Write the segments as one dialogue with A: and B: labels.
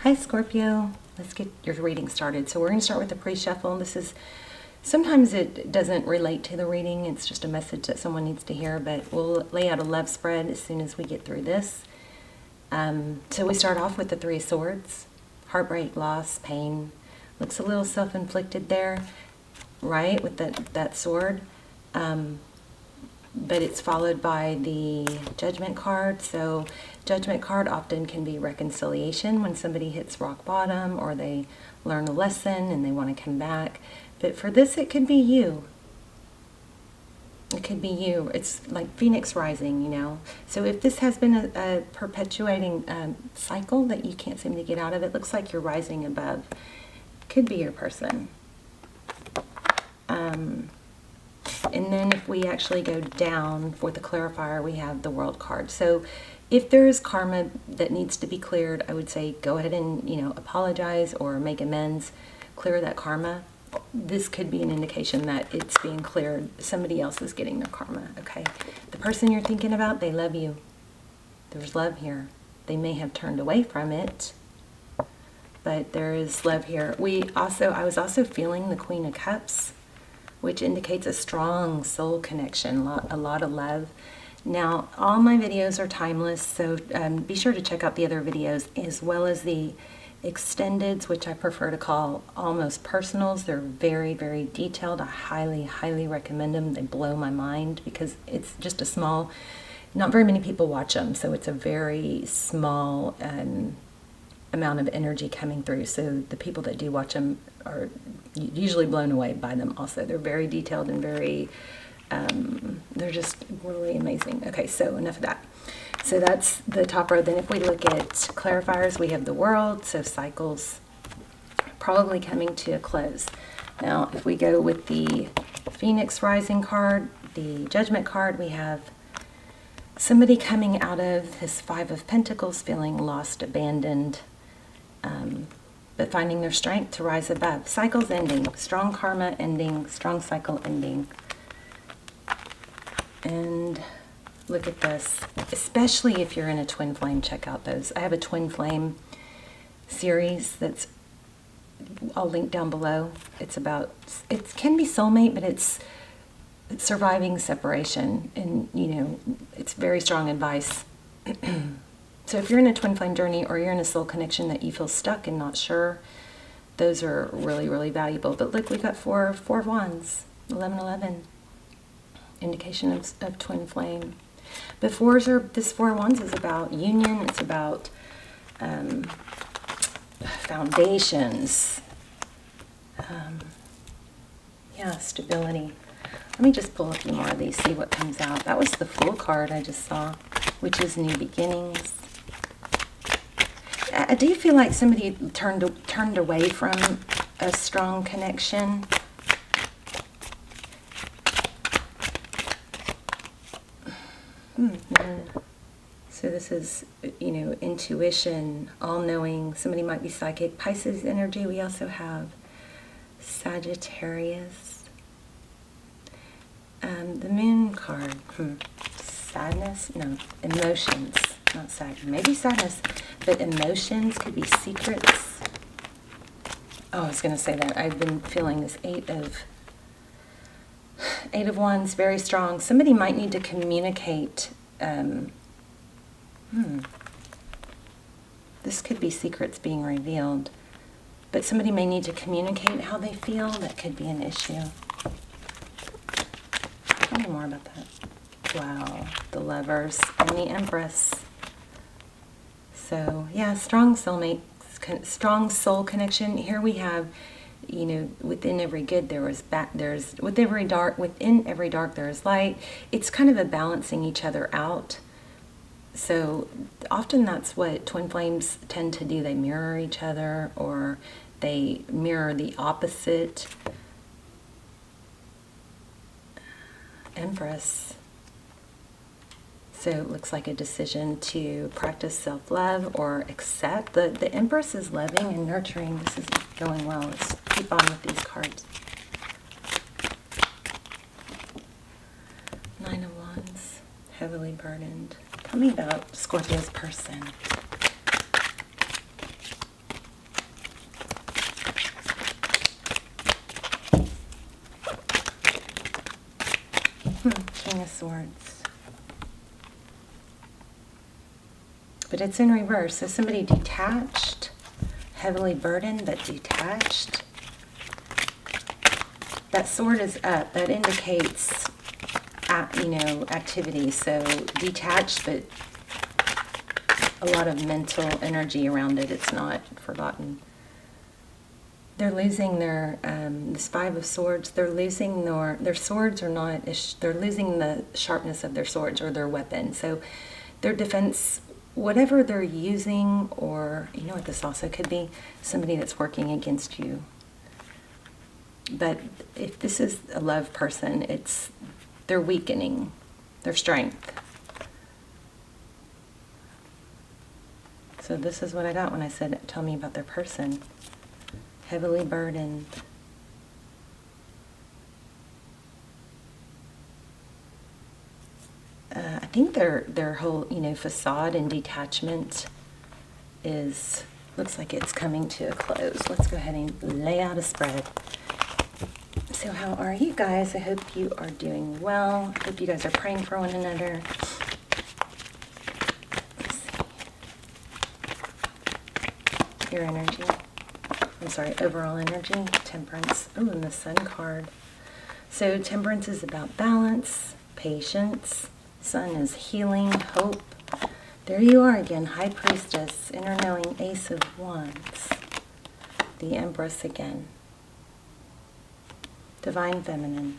A: Hi Scorpio, let's get your reading started. So we're going to start with the pre-shuffle. Sometimes it doesn't relate to the reading, it's just a message that someone needs to hear, but we'll lay out a love spread as soon as we get through this. So we start off with the Three of Swords, heartbreak, loss, pain. Looks a little self-inflicted there, right, with that sword. But it's followed by the Judgment card. So Judgment card often can be reconciliation when somebody hits rock bottom or they learn a lesson and they want to come back. But for this, it could be you. It could be you. It's like Phoenix rising, you know. So if this has been a perpetuating cycle that you can't seem to get out of, it looks like you're rising above. Could be your person. And then if we actually go down for the clarifier, we have the World card. So if there is karma that needs to be cleared, I would say go ahead and, apologize or make amends, clear that karma. This could be an indication that it's being cleared. Somebody else is getting their karma, okay? The person you're thinking about, they love you. There's love here. They may have turned away from it, but there is love here. I was also feeling the Queen of Cups, which indicates a strong soul connection, a lot of love. Now, all my videos are timeless, so be sure to check out the other videos, as well as the extendeds, which I prefer to call almost personals. They're very, very detailed. I highly, highly recommend them. They blow my mind because it's just a small, not very many people watch them, so it's a very small amount of energy coming through. So the people that do watch them are usually blown away by them also. They're very detailed and very, they're just really amazing. Okay, so enough of that. So that's the top row. Then if we look at clarifiers, we have the World, so cycles probably coming to a close. Now, if we go with the Phoenix Rising card, the Judgment card, we have somebody coming out of this Five of Pentacles, feeling lost, abandoned, but finding their strength to rise above. Cycles ending, strong karma ending, strong cycle ending. And look at this, especially if you're in a twin flame, check out those. I have a twin flame series that's, I'll link down below. It's about, it can be soulmate, but it's surviving separation, and it's very strong advice. So if you're in a twin flame journey or you're in a soul connection that you feel stuck and not sure, those are really, really valuable. But look, we got four of Wands, 1111, indication of twin flame. But this Four of Wands is about union. It's about foundations. Stability. Let me just pull a few more of these, see what comes out. That was the Fool card I just saw, which is new beginnings. Do you feel like somebody turned away from a strong connection? So this is, intuition, all-knowing. Somebody might be psychic. Pisces energy. We also have Sagittarius. The Moon card. Sadness? No. Emotions. Not sad. Maybe sadness. But emotions could be secrets. Oh, I was going to say that. I've been feeling this Eight of Wands, very strong. Somebody might need to communicate. This could be secrets being revealed. But somebody may need to communicate how they feel. That could be an issue. Tell me more about that. Wow. The Lovers and the Empress. So, yeah, strong soulmate, strong soul connection. Here we have, within every good within every dark there is light. It's kind of a balancing each other out. So often that's what twin flames tend to do. They mirror each other, or they mirror the opposite. Empress. So it looks like a decision to practice self-love or accept. The Empress is loving and nurturing. This is going well. Let's keep on with these cards. Nine of Wands, heavily burdened. Tell me about Scorpio's person. King of Swords. But it's in reverse. So somebody detached, heavily burdened, but detached. That sword is up. That indicates, activity. So detached, but a lot of mental energy around it. It's not forgotten. They're losing their, this Five of Swords, they're losing their swords are not, they're losing the sharpness of their swords or their weapon. So their defense, whatever they're using, or, you know what this also could be? Somebody that's working against you. But if this is a love person, they're weakening their strength. So this is what I got when I said, tell me about their person. Heavily burdened. I think their whole, facade and detachment looks like it's coming to a close. Let's go ahead and lay out a spread. So how are you guys? I hope you are doing well. I hope you guys are praying for one another. Let's see. Your energy. I'm sorry, overall energy. Temperance. Oh, and the Sun card. So Temperance is about balance, patience. Sun is healing, hope. There you are again, High Priestess, Inner Knowing, Ace of Wands. The Empress again. Divine Feminine.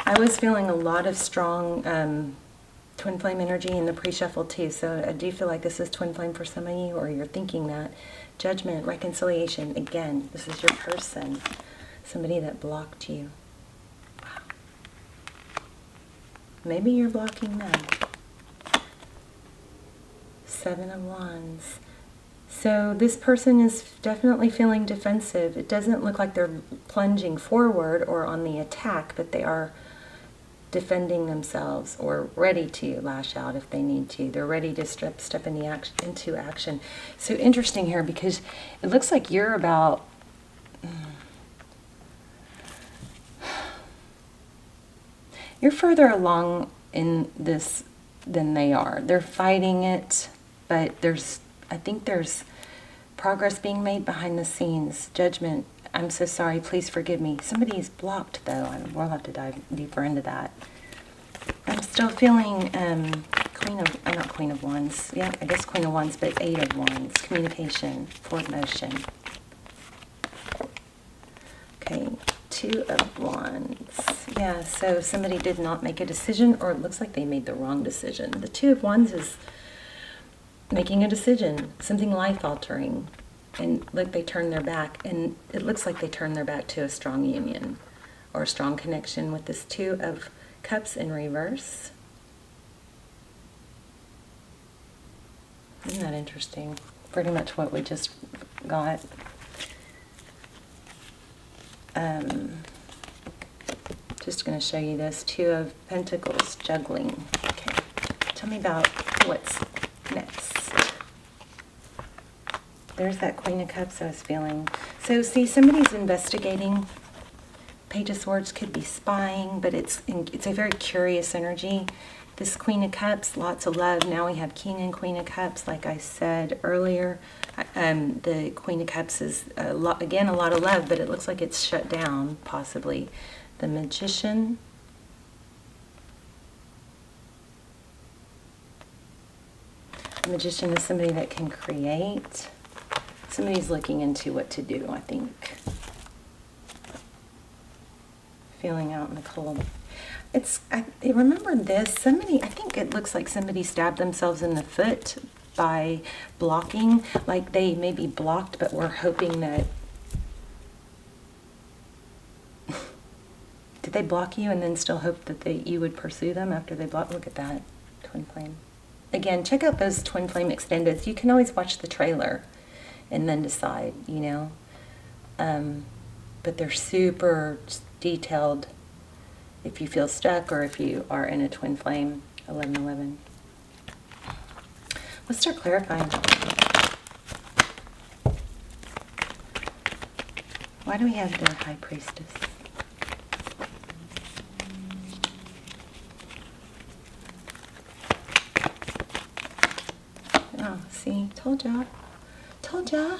A: I was feeling a lot of strong twin flame energy in the pre-shuffle too, so I do feel like this is twin flame for some of you, or you're thinking that. Judgment, reconciliation, again, this is your person. Somebody that blocked you. Wow. Maybe you're blocking them. Seven of Wands. So this person is definitely feeling defensive. It doesn't look like they're plunging forward or on the attack, but they are defending themselves or ready to lash out if they need to. They're ready to step into action. So interesting here, because it looks like you're about... You're further along in this than they are. They're fighting it, but I think there's progress being made behind the scenes. Judgment, I'm so sorry, please forgive me. Somebody is blocked, though. We'll have to dive deeper into that. I'm still feeling not Queen of Wands. Yeah, I guess Queen of Wands, but Eight of Wands. Communication, forward motion. Okay, Two of Wands. Yeah, so somebody did not make a decision, or it looks like they made the wrong decision. The Two of Wands is making a decision, something life-altering, and look, they turned their back, and it looks like they turned their back to a strong union or a strong connection with this Two of Cups in reverse. Isn't that interesting? Pretty much what we just got. Just going to show you this. Two of Pentacles, juggling. Okay, tell me about what's next. There's that Queen of Cups I was feeling. So see, somebody's investigating. Page of Swords could be spying, but it's a very curious energy. This Queen of Cups, lots of love. Now we have King and Queen of Cups, like I said earlier. The Queen of Cups is, again, a lot of love, but it looks like it's shut down, possibly. The Magician. The Magician is somebody that can create. Somebody's looking into what to do, I think. Feeling out in the cold. I remember this. I think it looks like somebody stabbed themselves in the foot by blocking. Like they maybe blocked, but were hoping that... Did they block you and then still hope that you would pursue them after they blocked? Look at that. Twin flame. Again, check out those twin flame extendeds. You can always watch the trailer and then decide, you know. But they're super detailed if you feel stuck or if you are in a twin flame. 1111. Let's start clarifying. Why do we have the High Priestess? See, told ya. Told ya.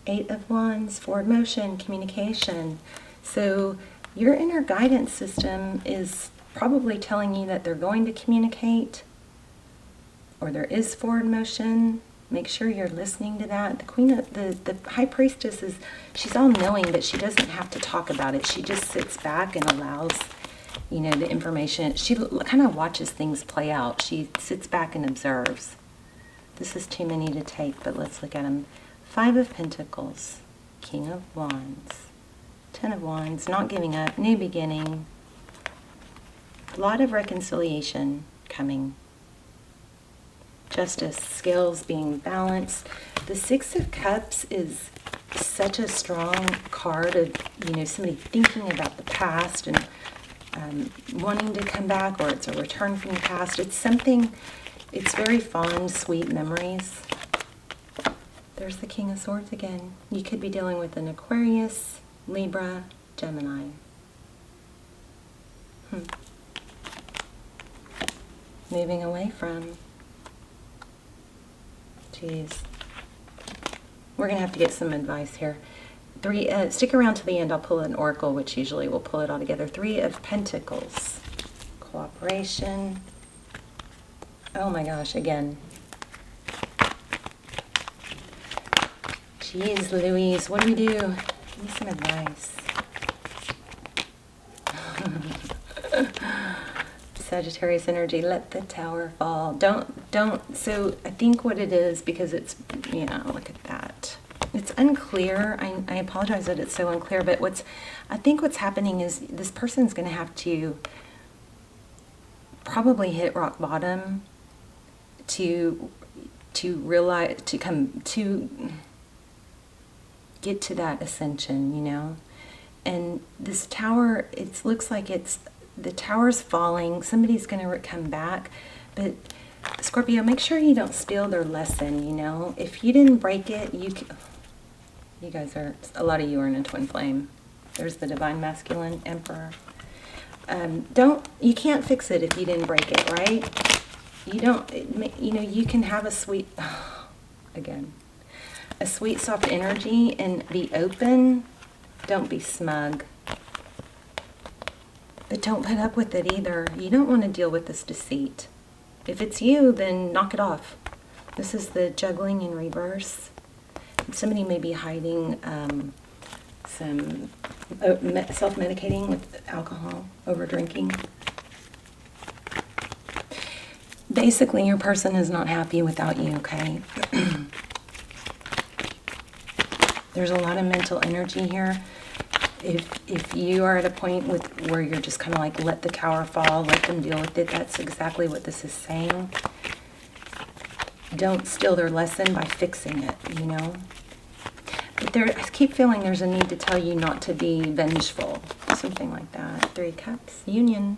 A: 8 of Wands, forward motion, communication. So your inner guidance system is probably telling you that they're going to communicate, or there is forward motion. Make sure you're listening to that. The Queen of the High Priestess is, she's all knowing, but she doesn't have to talk about it. She just sits back and allows, you know, the information. She kind of watches things play out. She sits back and observes. This is too many to take, but let's look at them. 5 of Pentacles, King of Wands, 10 of Wands, not giving up, new beginning. A lot of reconciliation coming. Justice, scales being balanced. The 6 of Cups is such a strong card of, you know, somebody thinking about the past and wanting to come back, or it's a return from the past. It's something, it's very fond, sweet memories. There's the King of Swords again. You could be dealing with an Aquarius, Libra, Gemini. Moving away from. Jeez. We're going to have to get some advice here. Stick around to the end. I'll pull an oracle, which usually will pull it all together. 3 of Pentacles. Cooperation. Oh my gosh, again. Jeez Louise, what do we do? Give me some advice. Sagittarius energy, let the tower fall. Don't, so I think what it is, because it's, yeah, look at that. It's unclear. I apologize that it's so unclear, but I think what's happening is this person's going to have to probably hit rock bottom to realize, to get to that ascension, you know. And this tower, it looks like the tower's falling. Somebody's going to come back, but Scorpio, make sure you don't steal their lesson, you know. If you didn't break it, you guys are, a lot of you are in a twin flame. There's the divine masculine emperor. You can't fix it if you didn't break it, right? You don't, you know, you can have a sweet, again, a sweet, soft energy and be open. Don't be smug. But don't put up with it either. You don't want to deal with this deceit. If it's you, then knock it off. This is the juggling in reverse. Somebody may be hiding some self-medicating with alcohol, over drinking. Basically, your person is not happy without you, okay? There's a lot of mental energy here. If you are at a point where you're just kind of like, let the tower fall, let them deal with it, that's exactly what this is saying. Don't steal their lesson by fixing it, you know. But I keep feeling there's a need to tell you not to be vengeful, something like that. 3 Cups, union.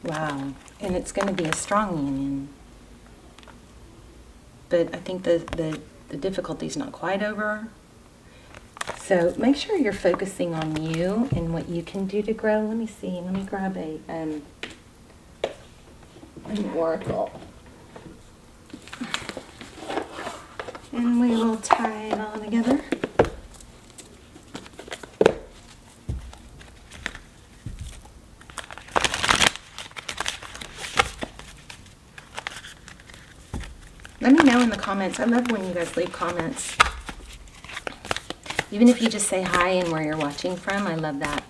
A: Wow, and it's going to be a strong union. But I think the difficulty's not quite over. So make sure you're focusing on you and what you can do to grow. Let me see. Let me grab an oracle. And we will tie it all together. Let me know in the comments. I love when you guys leave comments. Even if you just say hi and where you're watching from, I love that.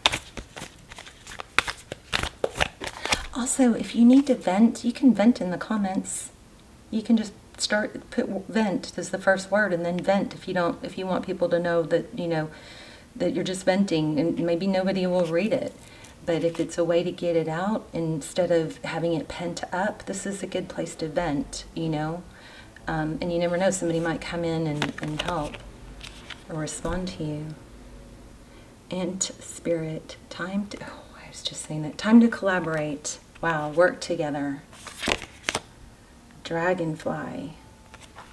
A: Also, if you need to vent, you can vent in the comments. You can just put vent as the first word and then vent if you want people to know that, you know, that you're just venting, and maybe nobody will read it. But if it's a way to get it out instead of having it pent up, this is a good place to vent, you know. And you never know, somebody might come in and help or respond to you. And Spirit, time to, I was just saying that, time to collaborate. Wow, work together. Dragonfly.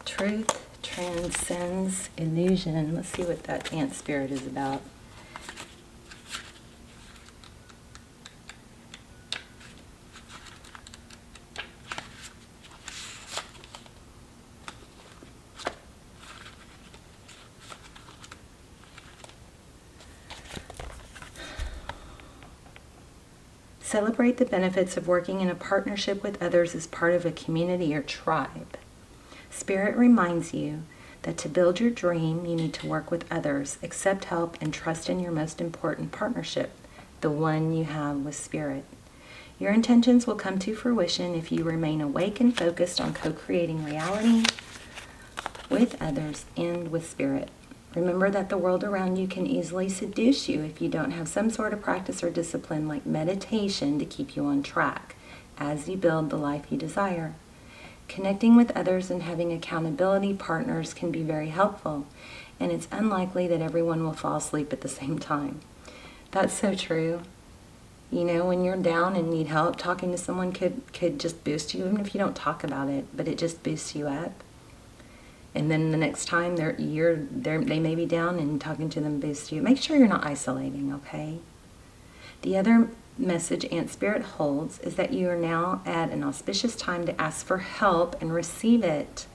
A: Truth transcends illusion. Let's see what that ant spirit is about. Celebrate the benefits of working in a partnership with others as part of a community or tribe. Spirit reminds you that to build your dream, you need to work with others, accept help, and trust in your most important partnership, the one you have with Spirit. Your intentions will come to fruition if you remain awake and focused on co-creating reality with others and with Spirit. Remember that the world around you can easily seduce you if you don't have some sort of practice or discipline like meditation to keep you on track as you build the life you desire. Connecting with others and having accountability partners can be very helpful, and it's unlikely that everyone will fall asleep at the same time. That's so true. You know, when you're down and need help, talking to someone could just boost you, even if you don't talk about it, but it just boosts you up. And then the next time they may be down and talking to them boosts you. Make sure you're not isolating, okay? The other message Aunt Spirit holds is that you are now at an auspicious time to ask for help and receive it.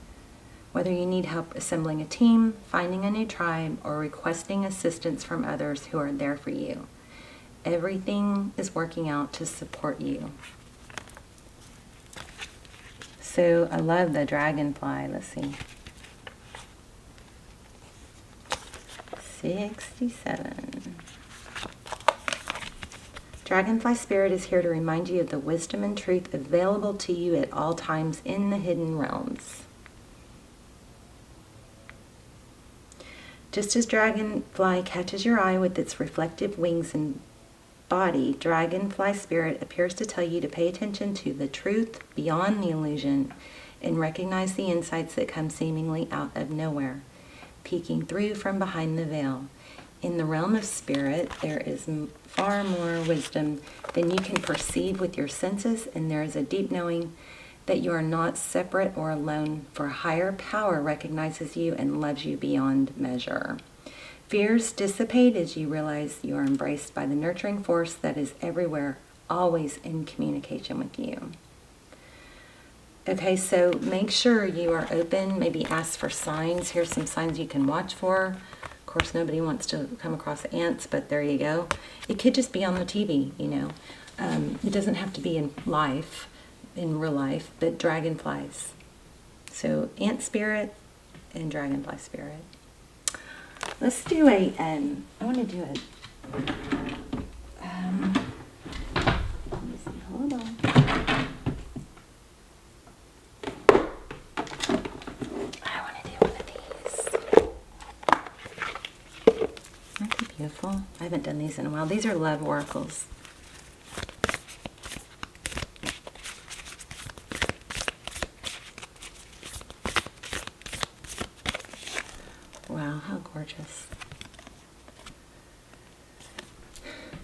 A: Whether you need help assembling a team, finding a new tribe, or requesting assistance from others who are there for you. Everything is working out to support you. So I love the dragonfly. Let's see. 67. Dragonfly Spirit is here to remind you of the wisdom and truth available to you at all times in the hidden realms. Just as dragonfly catches your eye with its reflective wings and body, Dragonfly Spirit appears to tell you to pay attention to the truth beyond the illusion and recognize the insights that come seemingly out of nowhere, peeking through from behind the veil. In the realm of spirit, there is far more wisdom than you can perceive with your senses, and there is a deep knowing that you are not separate or alone, for a higher power recognizes you and loves you beyond measure. Fears dissipate as you realize you are embraced by the nurturing force that is everywhere, always in communication with you. Okay, so make sure you are open. Maybe ask for signs. Here's some signs you can watch for. Of course, nobody wants to come across ants, but there you go. It could just be on the TV, you know. It doesn't have to be in real life, but dragonflies. So ant spirit and dragonfly spirit. Let's do I want to do it. Let me see, hold on. I want to do one of these. Aren't they beautiful? I haven't done these in a while. These are love oracles. Wow, how gorgeous.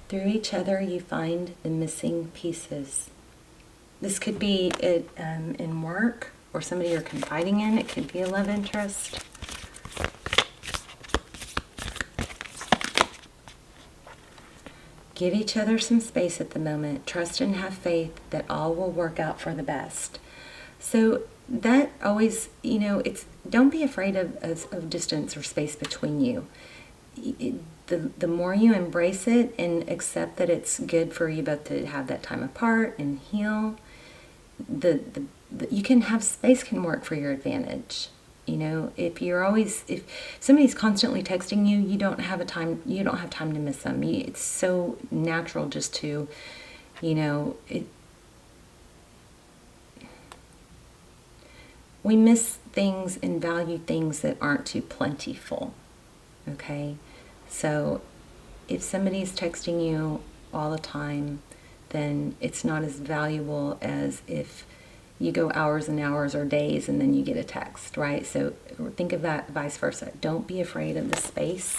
A: Through each other you find the missing pieces. This could be in work or somebody you're confiding in. It could be a love interest. Give each other some space at the moment. Trust and have faith that all will work out for the best. So that always, you know, don't be afraid of distance or space between you. The more you embrace it and accept that it's good for you both to have that time apart and heal, you can have space can work for your advantage. You know, if somebody's constantly texting you, you don't have time to miss them. It's so natural just to, you know, we miss things and value things that aren't too plentiful, okay? So if somebody's texting you all the time, then it's not as valuable as if you go hours and hours or days and then you get a text, right? So think of that vice versa. Don't be afraid of the space.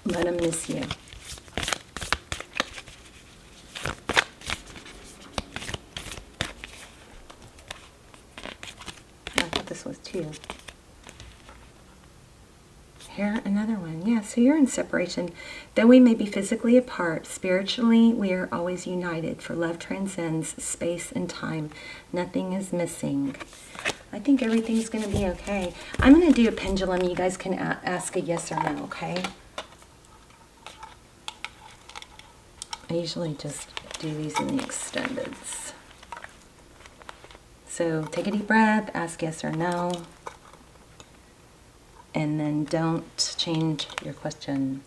A: Let them miss you. This was too. Here, another one. Yeah, so you're in separation. Though we may be physically apart, spiritually we are always united, for love transcends space and time. Nothing is missing. I think everything's going to be okay. I'm going to do a pendulum. You guys can ask a yes or no, okay? I usually just do these in the extendeds. So take a deep breath, ask yes or no, and then don't change your question.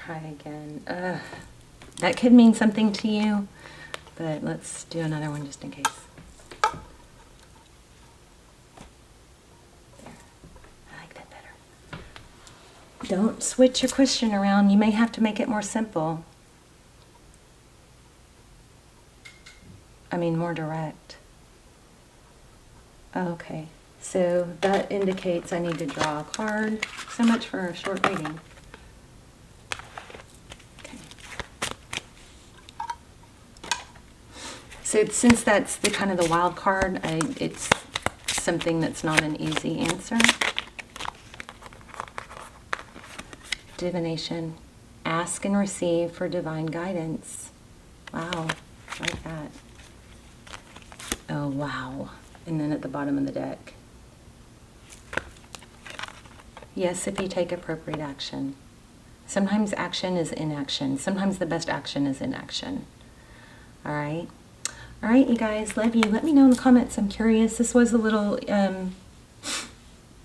A: Try again. That could mean something to you, but let's do another one just in case. There. I like that better. Don't switch your question around. You may have to make it more simple. I mean, more direct. Okay, so that indicates I need to draw a card. So much for a short reading. So since that's the kind of the wild card, it's something that's not an easy answer. Divination. Ask and receive for divine guidance. Wow, like that. Oh, wow. And then at the bottom of the deck. Yes, if you take appropriate action. Sometimes action is inaction. Sometimes the best action is inaction. All right? All right, you guys, love you. Let me know in the comments. I'm curious. This was a little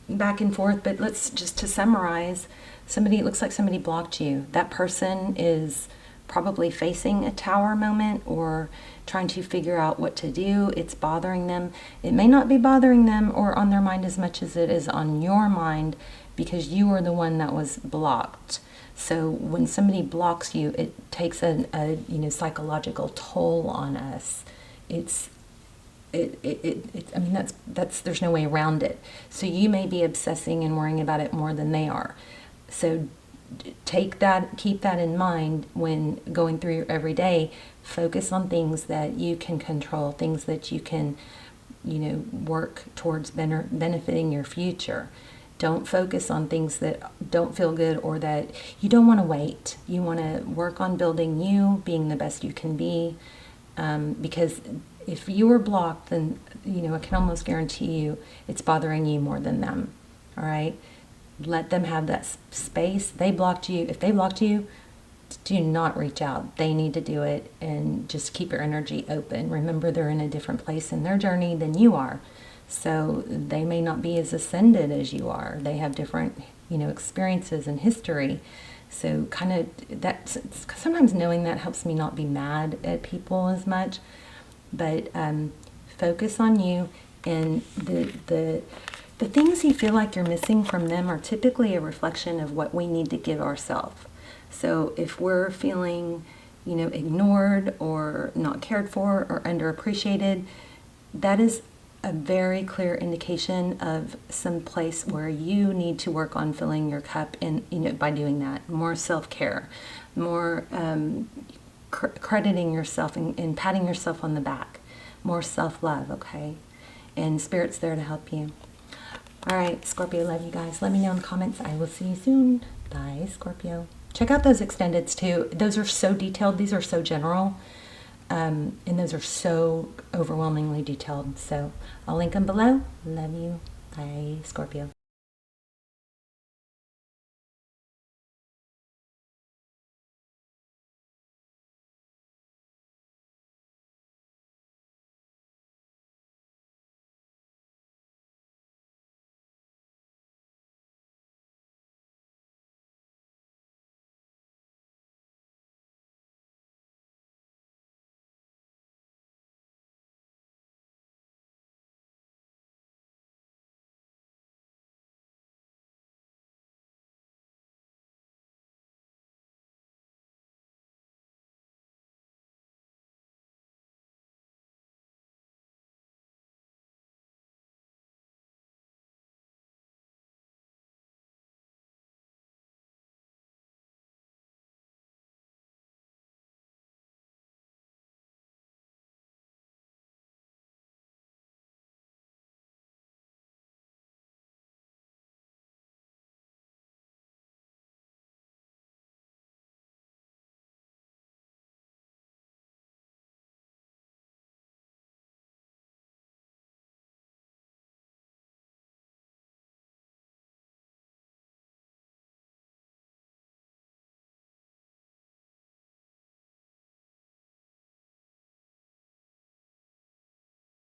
A: back and forth, but let's just to summarize. It looks like somebody blocked you. That person is probably facing a tower moment or trying to figure out what to do. It's bothering them. It may not be bothering them or on their mind as much as it is on your mind because you are the one that was blocked. So when somebody blocks you, it takes a psychological toll on us. I mean, that's there's no way around it. So you may be obsessing and worrying about it more than they are. So keep that in mind when going through your everyday. Focus on things that you can control, things that you can, work towards benefiting your future. Don't focus on things that don't feel good or that you don't want to wait. You want to work on building you, being the best you can be. Because if you are blocked, then, I can almost guarantee you it's bothering you more than them. All right? Let them have that space. They blocked you. If they blocked you, do not reach out. They need to do it and just keep your energy open. Remember, they're in a different place in their journey than you are. So they may not be as ascended as you are. They have different, experiences and history. So kind of that, sometimes knowing that helps me not be mad at people as much, but focus on you, and the things you feel like you're missing from them are typically a reflection of what we need to give ourselves. So if we're feeling, ignored or not cared for or underappreciated, that is a very clear indication of some place where you need to work on filling your cup, and by doing that, more self-care, more crediting yourself and patting yourself on the back, more self-love, okay? And Spirit's there to help you. All right, Scorpio, love you guys. Let me know in the comments. I will see you soon. Bye, Scorpio. Check out those extendeds too. Those are so detailed. These are so general. And those are so overwhelmingly detailed. So I'll link them below. Love you. Bye, Scorpio.